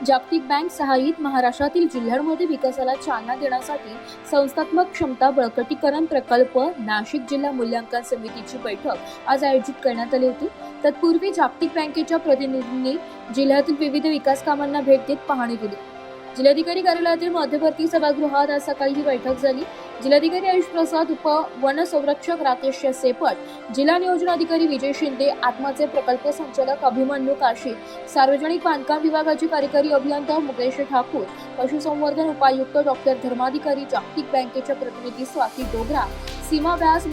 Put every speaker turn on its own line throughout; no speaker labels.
जागतिक बँक सहाय्यित महाराष्ट्रातील जिल्ह्यांमध्ये विकासाला चालना देण्यासाठी संस्थात्मक क्षमता बळकटीकरण प्रकल्प नाशिक जिल्हा मूल्यांकन समितीची बैठक आज आयोजित करण्यात आली होती। तत्पूर्वी जागतिक बँकेच्या प्रतिनिधींनी जिल्ह्यातील विविध विकास कामांना भेट देत पाहणी केली। जिल्हाधिकारी कार्यालयातील मध्यवर्ती सभागृहात आज सकाळी ही बैठक झाली। जिल्हाधिकारी आयुष प्रसाद, उप वन संरक्षक राकेश सेपट, जिल्हा नियोजन अधिकारी विजय शिंदे, आत्माचे प्रकल्प संचालक अभिमन्यू काशी, सार्वजनिक बांधकाम विभागाचे कार्यकारी अभियंता मुकेश ठाकूर, पशुसंवर्धन उपायुक्त डॉक्टर धर्माधिकारी, जागतिक बँकेच्या प्रतिनिधी स्वाती डोगरा, सीमा व्यास,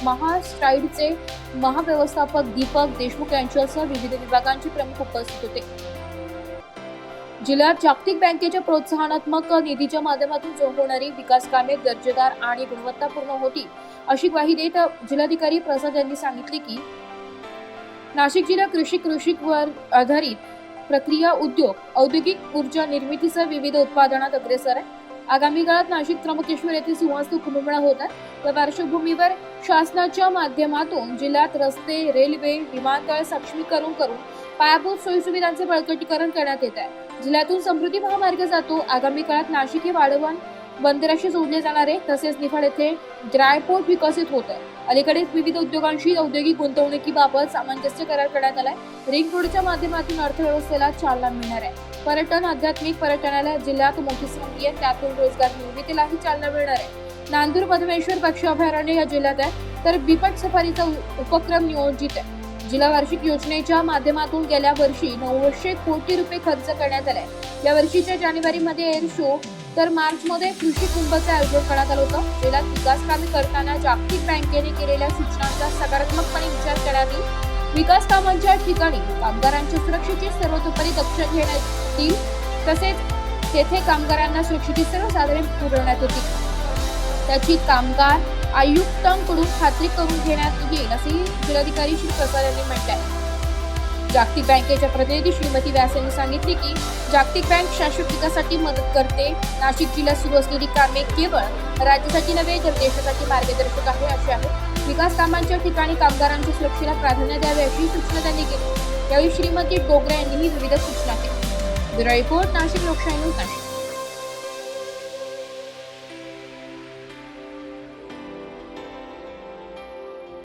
महास्ट्राईडचे महाव्यवस्थापक दीपक देशमुख यांच्यासह विविध विभागांचे प्रमुख उपस्थित होते। जिल्ह्यात जागतिक बँकेच्या प्रोत्साहनात्मक निधीच्या माध्यमातून होणारी विकास कामे दर्जेदार आणि गुणवत्तापूर्ण होती, अशी ग्वाही देत जिल्हाधिकारी प्रसाद यांनी सांगितले की नाशिक जिल्हा कृषीवर आधारित प्रक्रिया उद्योग, औद्योगिक ऊर्जा निर्मितीसह विविध उत्पादनात अग्रेसर आहे। आगामी काळात नाशिक त्र्यंबकेश्वर येथे सिंहस्थ कुंभमेळा होत आहे। या पार्श्वभूमीवर शासनाच्या माध्यमातून जिल्ह्यात रस्ते, रेल्वे, विमानतळ सक्षमीकरण करून पायाभूत सोयीसुविधांचे बळकटीकरण करण्यात येत आहे। जिल्ह्यातून समृद्धी महामार्ग जातो। आगामी काळात नाशिक हे वाढवण बंदराशी जोडले जाणारे तसेच निफाड येथे ड्रायपोर्ट विकसित होत आहे। अलीकडेच विविध उद्योगांशी औद्योगिक गुंतवणुकीबाबत सामंजस्य करार करण्यात आलाय। रिंग रोडच्या माध्यमातून अर्थव्यवस्थेला चालना मिळणार आहे। पर्यटन, आध्यात्मिक पर्यटनाला जिल्ह्यात मोठी संधी आहे, त्यातून रोजगार निर्मितीलाही चालना मिळणार आहे। नांदूर पद्मेश्वर पक्षी अभयारण्य या जिल्ह्यात आहे, तर बिबट सफारीचा उपक्रम नियोजित आहे। जिल्हा वार्षिक योजनेच्या माध्यमातून गेल्या वर्षी 900 कोटी रुपये खर्च करण्यात आले। या वर्षीच्या जानेवारीमध्ये एअर शो तर मार्चमध्ये कृषी कुंभचे आयोजन करण्यात आलं होतं। जिल्ह्यात विकास कामे करताना जागतिक बँकेने केलेल्या सूचनांचा सकारात्मकपणे विचार करण्यात येईल। विकास कामांच्या ठिकाणी कामगारांच्या सुरक्षेची सर्वतोपरी दक्षता घेण्यात येईल, तसेच तेथे कामगारांना सुरक्षेची सर्व साधने पुरवण्यात येतील, त्याची कामगार आयुक्तांकडून खात्री करून घेण्यात येईल, असे जिल्हाधिकारी श्री प्रसाद यांनी म्हटले आहे। जागतिक बँकेच्या प्रतिनिधी श्रीमती व्यास यांनी सांगितले की जागतिक बँक शाश्वत विकासासाठी मदत करते। नाशिक जिल्ह्यात सुरू असलेली कामे केवळ राज्यासाठी नव्हे तर देशासाठी मार्गदर्शक आहे असे आहे। विकास कामांच्या ठिकाणी कामगारांच्या सुरक्षेला प्राधान्य द्यावे अशी सूचना त्यांनी केली। यावेळी श्रीमती डोगरा यांनीही विविध सूचना केल्या। ब्युरो रिपोर्ट, नाशिक लोकशाही न्यूज।